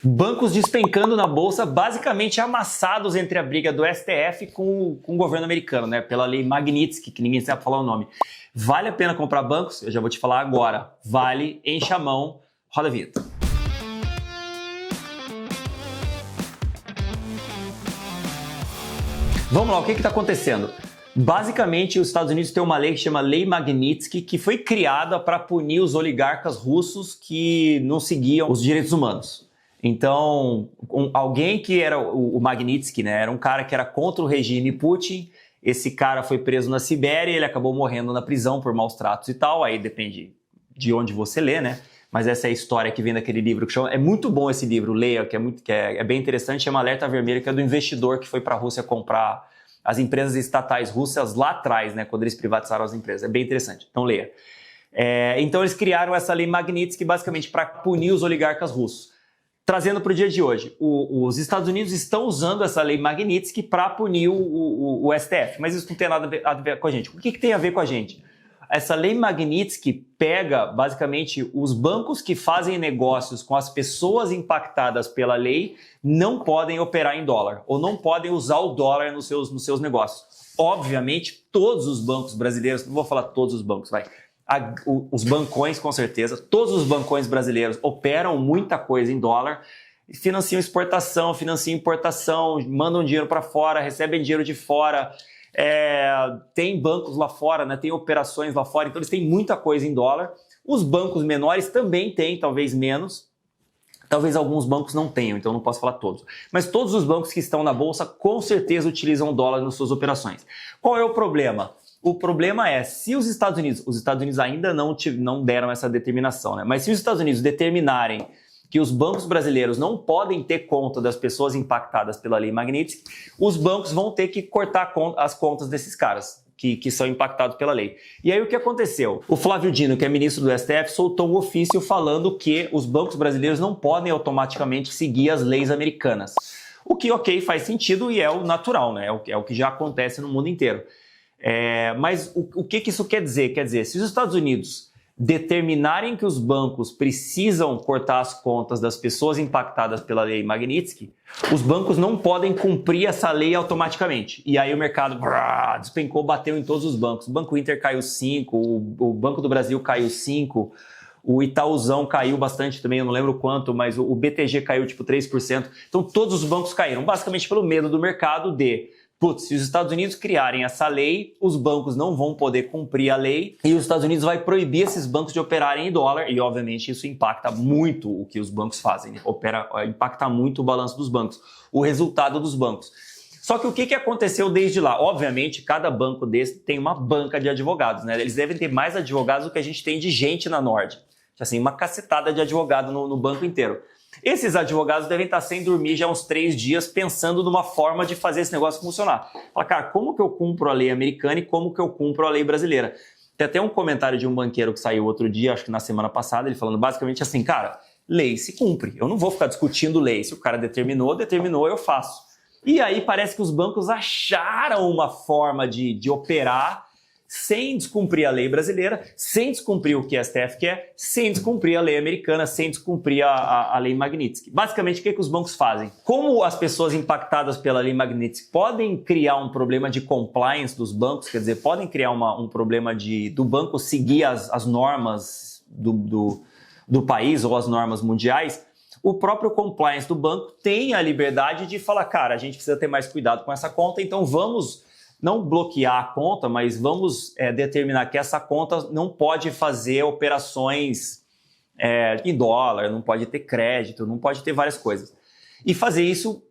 Bancos despencando na bolsa, basicamente amassados entre a briga do STF com o governo americano, né? Pela lei Magnitsky, que ninguém sabe falar o nome. Vale a pena comprar bancos? Eu já vou te falar agora. Vale, enche a mão, roda a vinheta. Vamos lá, o que está acontecendo? Basicamente, os Estados Unidos têm uma lei que chama Lei Magnitsky, que foi criada para punir os oligarcas russos que não seguiam os direitos humanos. Então, alguém que era o Magnitsky, né, era um cara que era contra o regime Putin. Esse cara foi preso na Sibéria, ele acabou morrendo na prisão por maus tratos e tal. Aí depende de onde você lê, né? Mas essa é a história que vem daquele livro que chama... É muito bom esse livro, leia, que é bem interessante. Chama Alerta Vermelho, que é do investidor que foi para a Rússia comprar as empresas estatais russas lá atrás, né? Quando eles privatizaram as empresas. É bem interessante, então leia. Então eles criaram essa lei Magnitsky basicamente para punir os oligarcas russos. Trazendo para o dia de hoje, os Estados Unidos estão usando essa lei Magnitsky para punir o STF, mas isso não tem nada a ver com a gente. O que tem a ver com a gente? Essa lei Magnitsky pega, basicamente, os bancos que fazem negócios com as pessoas impactadas pela lei não podem operar em dólar, ou não podem usar o dólar nos seus negócios. Obviamente, todos os bancos brasileiros, não vou falar todos os bancos, os bancões, com certeza, todos os bancões brasileiros operam muita coisa em dólar, financiam exportação, financiam importação, mandam dinheiro para fora, recebem dinheiro de fora, tem bancos lá fora, né, tem operações lá fora, então eles têm muita coisa em dólar. Os bancos menores também têm, talvez menos, talvez alguns bancos não tenham, então não posso falar todos. Mas todos os bancos que estão na bolsa com certeza utilizam dólar nas suas operações. Qual é o problema? O problema é, se os Estados Unidos ainda não deram essa determinação, né? Mas se os Estados Unidos determinarem que os bancos brasileiros não podem ter conta das pessoas impactadas pela lei Magnitsky, os bancos vão ter que cortar as contas desses caras que são impactados pela lei. E aí o que aconteceu? O Flávio Dino, que é ministro do STF, soltou um ofício falando que os bancos brasileiros não podem automaticamente seguir as leis americanas. O que, ok, faz sentido e é o natural, né? É o que já acontece no mundo inteiro. Mas o que isso quer dizer? Quer dizer, se os Estados Unidos determinarem que os bancos precisam cortar as contas das pessoas impactadas pela lei Magnitsky, os bancos não podem cumprir essa lei automaticamente. E aí o mercado despencou, bateu em todos os bancos. O Banco Inter caiu 5%, o Banco do Brasil caiu 5%, o Itaúzão caiu bastante também, eu não lembro quanto, mas o BTG caiu tipo 3%. Então todos os bancos caíram, basicamente pelo medo do mercado se os Estados Unidos criarem essa lei, os bancos não vão poder cumprir a lei e os Estados Unidos vai proibir esses bancos de operarem em dólar e, obviamente, isso impacta muito o que os bancos fazem, né? Impacta muito o balanço dos bancos, o resultado dos bancos. Só que o que aconteceu desde lá? Obviamente, cada banco desse tem uma banca de advogados, né? Eles devem ter mais advogados do que a gente tem de gente na Nord. Assim, uma cacetada de advogado no banco inteiro. Esses advogados devem estar sem dormir já uns 3 dias pensando numa forma de fazer esse negócio funcionar. Fala, cara, como que eu cumpro a lei americana e como que eu cumpro a lei brasileira? Tem até um comentário de um banqueiro que saiu outro dia, acho que na semana passada, ele falando basicamente assim, cara, lei se cumpre. Eu não vou ficar discutindo lei. Se o cara determinou, eu faço. E aí parece que os bancos acharam uma forma de operar sem descumprir a lei brasileira, sem descumprir o que a STF quer, sem descumprir a lei americana, sem descumprir a lei Magnitsky. Basicamente, o que os bancos fazem? Como as pessoas impactadas pela lei Magnitsky podem criar um problema de compliance dos bancos, quer dizer, podem criar um problema do banco seguir as normas do país ou as normas mundiais, o próprio compliance do banco tem a liberdade de falar, cara, a gente precisa ter mais cuidado com essa conta, então vamos não bloquear a conta, mas vamos determinar que essa conta não pode fazer operações em dólar, não pode ter crédito, não pode ter várias coisas. E fazer isso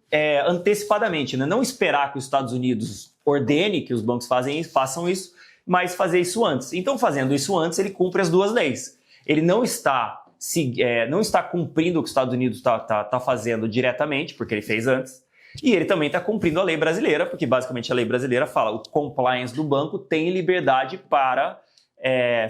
antecipadamente, né? Não esperar que os Estados Unidos ordene que os bancos façam isso, mas fazer isso antes. Então, fazendo isso antes, ele cumpre as duas leis. Ele não está cumprindo o que os Estados Unidos está fazendo diretamente, porque ele fez antes, e ele também está cumprindo a lei brasileira, porque basicamente a lei brasileira fala o compliance do banco tem liberdade para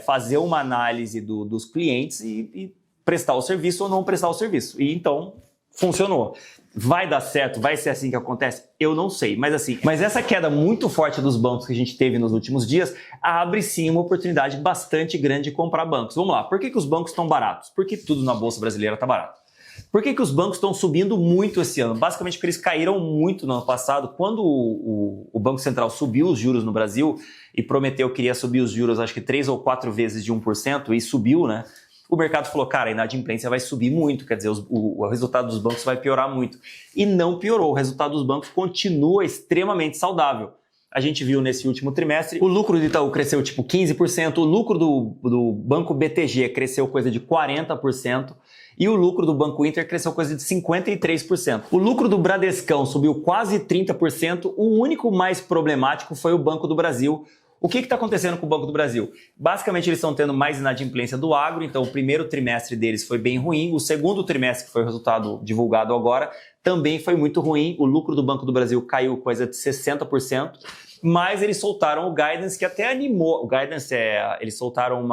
fazer uma análise dos clientes e prestar o serviço ou não prestar o serviço. E então funcionou. Vai dar certo? Vai ser assim que acontece? Eu não sei, mas essa queda muito forte dos bancos que a gente teve nos últimos dias abre sim uma oportunidade bastante grande de comprar bancos. Vamos lá, por que os bancos estão baratos? Porque tudo na Bolsa Brasileira está barato. Por que os bancos estão subindo muito esse ano? Basicamente porque eles caíram muito no ano passado. Quando o Banco Central subiu os juros no Brasil e prometeu que iria subir os juros, acho que 3 ou 4 vezes de 1%, e subiu, né? O mercado falou, cara, a inadimplência vai subir muito, quer dizer, o resultado dos bancos vai piorar muito. E não piorou, o resultado dos bancos continua extremamente saudável. A gente viu nesse último trimestre, o lucro do Itaú cresceu tipo 15%, o lucro do Banco BTG cresceu coisa de 40%, e o lucro do Banco Inter cresceu coisa de 53%. O lucro do Bradescão subiu quase 30%, o único mais problemático foi o Banco do Brasil. O que está acontecendo com o Banco do Brasil? Basicamente, eles estão tendo mais inadimplência do agro, então o primeiro trimestre deles foi bem ruim, o segundo trimestre, que foi o resultado divulgado agora, também foi muito ruim, o lucro do Banco do Brasil caiu coisa de 60%, mas eles soltaram o guidance que até animou, o guidance eles soltaram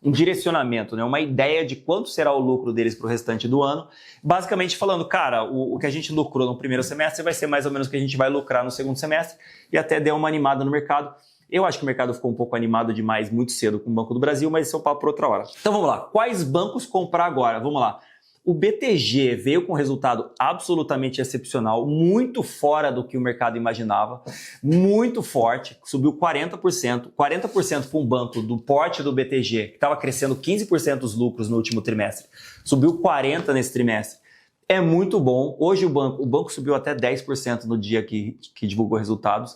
um direcionamento, né? Uma ideia de quanto será o lucro deles para o restante do ano, basicamente falando, cara, o que a gente lucrou no primeiro semestre vai ser mais ou menos o que a gente vai lucrar no segundo semestre, e até deu uma animada no mercado. Eu acho que o mercado ficou um pouco animado demais muito cedo com o Banco do Brasil, mas isso é um papo por outra hora. Então vamos lá, quais bancos comprar agora? Vamos lá. O BTG veio com um resultado absolutamente excepcional, muito fora do que o mercado imaginava, muito forte, subiu 40%. 40% para um banco do porte do BTG, que estava crescendo 15% os lucros no último trimestre, subiu 40% nesse trimestre. É muito bom. Hoje o banco subiu até 10% no dia que divulgou resultados.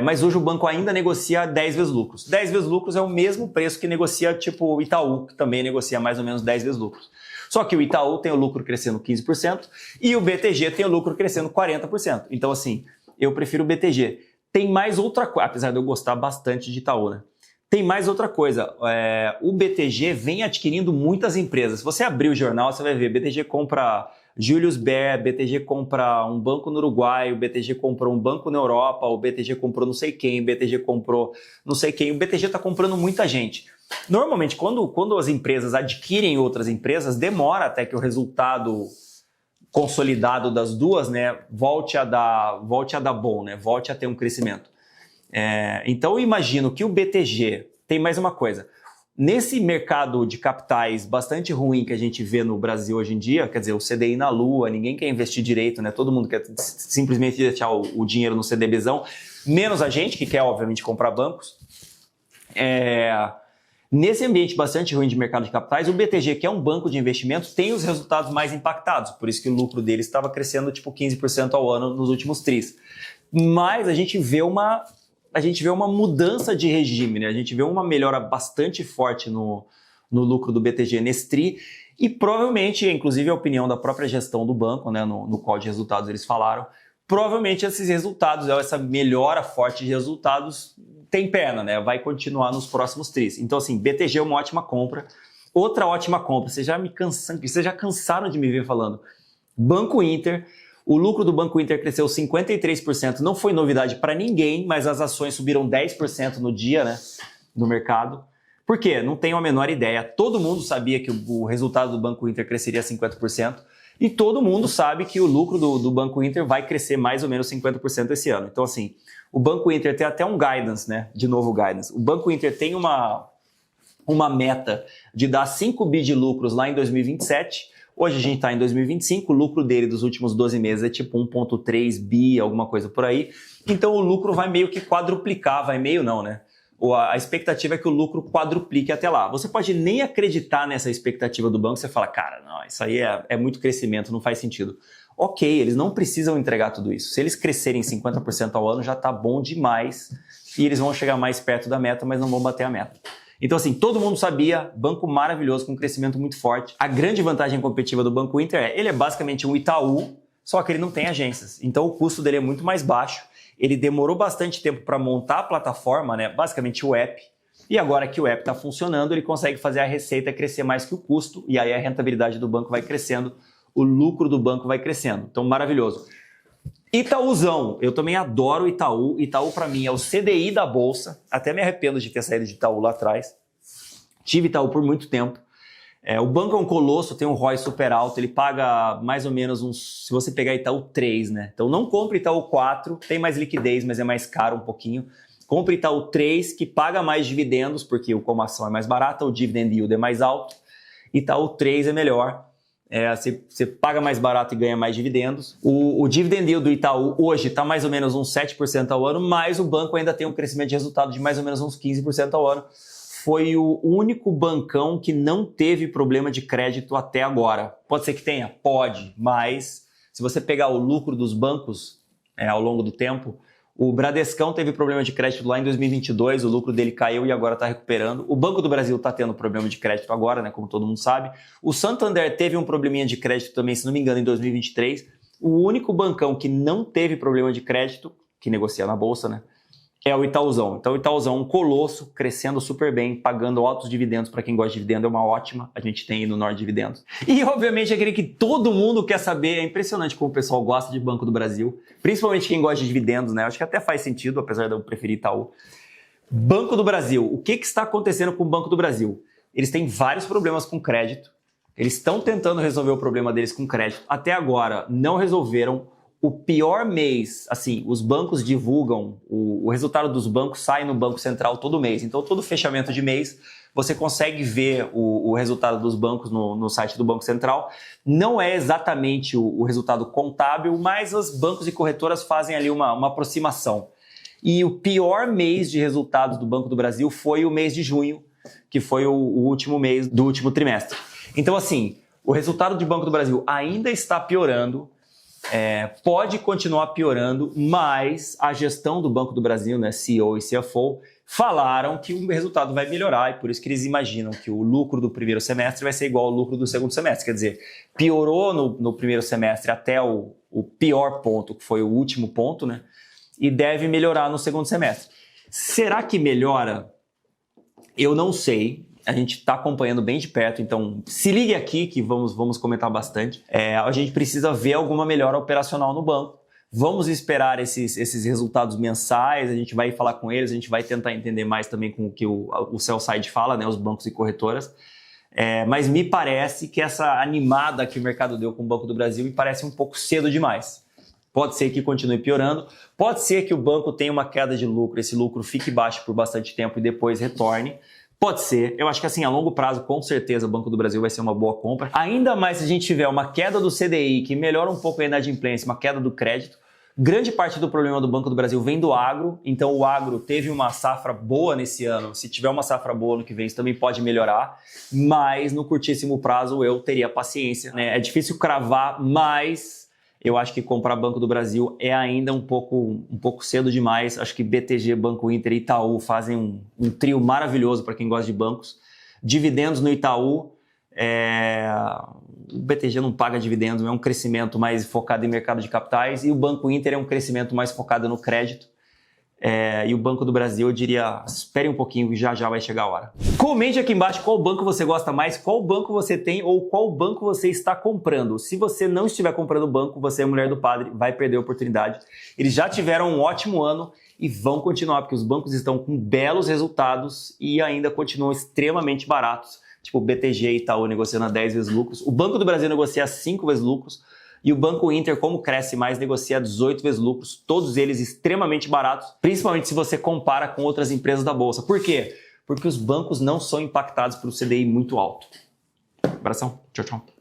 Mas hoje o banco ainda negocia 10 vezes lucros. 10 vezes lucros é o mesmo preço que negocia tipo o Itaú, que também negocia mais ou menos 10 vezes lucros. Só que o Itaú tem o lucro crescendo 15% e o BTG tem o lucro crescendo 40%. Então assim, eu prefiro o BTG. Tem mais outra coisa, apesar de eu gostar bastante de Itaú, né? Tem mais outra coisa, o BTG vem adquirindo muitas empresas. Se você abrir o jornal, você vai ver, BTG compra Julius Baer, BTG compra um banco no Uruguai, o BTG comprou um banco na Europa, o BTG comprou não sei quem, o BTG comprou não sei quem, o BTG está comprando muita gente. Normalmente, quando as empresas adquirem outras empresas, demora até que o resultado consolidado das duas, né, volte a dar bom, né, volte a ter um crescimento. Então eu imagino que o BTG tem mais uma coisa. Nesse mercado de capitais bastante ruim que a gente vê no Brasil hoje em dia, quer dizer, o CDI na lua, ninguém quer investir direito, né? Todo mundo quer simplesmente deixar o dinheiro no CDBzão, menos a gente, que quer, obviamente, comprar bancos. Nesse ambiente bastante ruim de mercado de capitais, o BTG, que é um banco de investimentos, tem os resultados mais impactados, por isso que o lucro dele estava crescendo tipo 15% ao ano nos últimos tris. Mas a gente vê uma mudança de regime, né? A gente vê uma melhora bastante forte no lucro do BTG nesse TRI e provavelmente, inclusive a opinião da própria gestão do banco, né? No call de resultados eles falaram, provavelmente esses resultados, essa melhora forte de resultados tem perna, né? Vai continuar nos próximos TRIs. Então assim, BTG é uma ótima compra. Outra ótima compra, vocês já cansaram de me ver falando, Banco Inter. O lucro do Banco Inter cresceu 53%, não foi novidade para ninguém, mas as ações subiram 10% no dia, né, no mercado. Por quê? Não tenho a menor ideia. Todo mundo sabia que o resultado do Banco Inter cresceria 50% e todo mundo sabe que o lucro do Banco Inter vai crescer mais ou menos 50% esse ano. Então, assim, o Banco Inter tem até um guidance, né, de novo guidance. O Banco Inter tem uma meta de dar 5 bi de lucros lá em 2027. Hoje a gente está em 2025, o lucro dele dos últimos 12 meses é tipo 1,3 bi, alguma coisa por aí. Então o lucro vai meio que quadruplicar, vai meio não, né? A expectativa é que o lucro quadruplique até lá. Você pode nem acreditar nessa expectativa do banco, você fala, cara, não, isso aí é muito crescimento, não faz sentido. Ok, eles não precisam entregar tudo isso. Se eles crescerem 50% ao ano já está bom demais e eles vão chegar mais perto da meta, mas não vão bater a meta. Então assim, todo mundo sabia, banco maravilhoso, com um crescimento muito forte. A grande vantagem competitiva do Banco Inter ele é basicamente um Itaú, só que ele não tem agências. Então o custo dele é muito mais baixo. Ele demorou bastante tempo para montar a plataforma, né? Basicamente o app. E agora que o app está funcionando, ele consegue fazer a receita crescer mais que o custo, e aí a rentabilidade do banco vai crescendo, o lucro do banco vai crescendo. Então maravilhoso. Itaúzão, eu também adoro Itaú. Itaú para mim é o CDI da Bolsa. Até me arrependo de ter saído de Itaú lá atrás. Tive Itaú por muito tempo. O banco é um colosso, tem um ROI super alto. Ele paga mais ou menos uns... Se você pegar Itaú 3, né? Então não compre Itaú 4, tem mais liquidez, mas é mais caro um pouquinho. Compre Itaú 3, que paga mais dividendos, porque como a ação é mais barata, o dividend yield é mais alto. Itaú 3 é melhor. Você paga mais barato e ganha mais dividendos. O dividend yield do Itaú hoje está mais ou menos uns 7% ao ano, mas o banco ainda tem um crescimento de resultado de mais ou menos uns 15% ao ano. Foi o único bancão que não teve problema de crédito até agora. Pode ser que tenha? Pode, mas se você pegar o lucro dos bancos ao longo do tempo, o Bradescão teve problema de crédito lá em 2022, o lucro dele caiu e agora está recuperando. O Banco do Brasil está tendo problema de crédito agora, né, como todo mundo sabe. O Santander teve um probleminha de crédito também, se não me engano, em 2023. O único bancão que não teve problema de crédito, que negocia na Bolsa, né, é o Itaúzão. Então o Itaúzão é um colosso, crescendo super bem, pagando altos dividendos. Para quem gosta de dividendo, é uma ótima. A gente tem aí no Nord Dividendos. E obviamente aquele que todo mundo quer saber. É impressionante como o pessoal gosta de Banco do Brasil. Principalmente quem gosta de dividendos, né? Acho que até faz sentido, apesar de eu preferir Itaú. Banco do Brasil. O que está acontecendo com o Banco do Brasil? Eles têm vários problemas com crédito. Eles estão tentando resolver o problema deles com crédito. Até agora não resolveram. O pior mês, assim, os bancos divulgam, o resultado dos bancos sai no Banco Central todo mês. Então, todo fechamento de mês, você consegue ver o resultado dos bancos no site do Banco Central. Não é exatamente o resultado contábil, mas os bancos e corretoras fazem ali uma aproximação. E o pior mês de resultados do Banco do Brasil foi o mês de junho, que foi o último mês do último trimestre. Então, assim, o resultado do Banco do Brasil ainda está piorando. Pode continuar piorando, mas a gestão do Banco do Brasil, né, CEO e CFO, falaram que o resultado vai melhorar e por isso que eles imaginam que o lucro do primeiro semestre vai ser igual ao lucro do segundo semestre. Quer dizer, piorou no primeiro semestre até o pior ponto, que foi o último ponto, né, e deve melhorar no segundo semestre. Será que melhora? Eu não sei. A gente está acompanhando bem de perto, então se ligue aqui que vamos comentar bastante. A gente precisa ver alguma melhora operacional no banco. Vamos esperar esses resultados mensais, a gente vai falar com eles, a gente vai tentar entender mais também com o que o sell side fala, né, os bancos e corretoras. Mas me parece que essa animada que o mercado deu com o Banco do Brasil me parece um pouco cedo demais. Pode ser que continue piorando, pode ser que o banco tenha uma queda de lucro, esse lucro fique baixo por bastante tempo e depois retorne. Pode ser. Eu acho que assim, a longo prazo, com certeza, o Banco do Brasil vai ser uma boa compra. Ainda mais se a gente tiver uma queda do CDI, que melhora um pouco a inadimplência, uma queda do crédito. Grande parte do problema do Banco do Brasil vem do agro, então o agro teve uma safra boa nesse ano. Se tiver uma safra boa no que vem, isso também pode melhorar, mas no curtíssimo prazo eu teria paciência, né? É difícil cravar, mas eu acho que comprar Banco do Brasil é ainda um pouco cedo demais. Acho que BTG, Banco Inter e Itaú fazem um trio maravilhoso para quem gosta de bancos. Dividendos no Itaú, o BTG não paga dividendos, é um crescimento mais focado em mercado de capitais, e o Banco Inter é um crescimento mais focado no crédito. E o Banco do Brasil, eu diria, espere um pouquinho, já vai chegar a hora. Comente aqui embaixo qual banco você gosta mais, qual banco você tem ou qual banco você está comprando. Se você não estiver comprando banco, você é mulher do padre, vai perder a oportunidade. Eles já tiveram um ótimo ano e vão continuar, porque os bancos estão com belos resultados e ainda continuam extremamente baratos. Tipo o BTG e Itaú negociando a 10 vezes lucros. O Banco do Brasil negocia a 5 vezes lucros. E o Banco Inter, como cresce mais, negocia 18 vezes lucros, todos eles extremamente baratos, principalmente se você compara com outras empresas da Bolsa. Por quê? Porque os bancos não são impactados pelo CDI muito alto. Abração, tchau, tchau.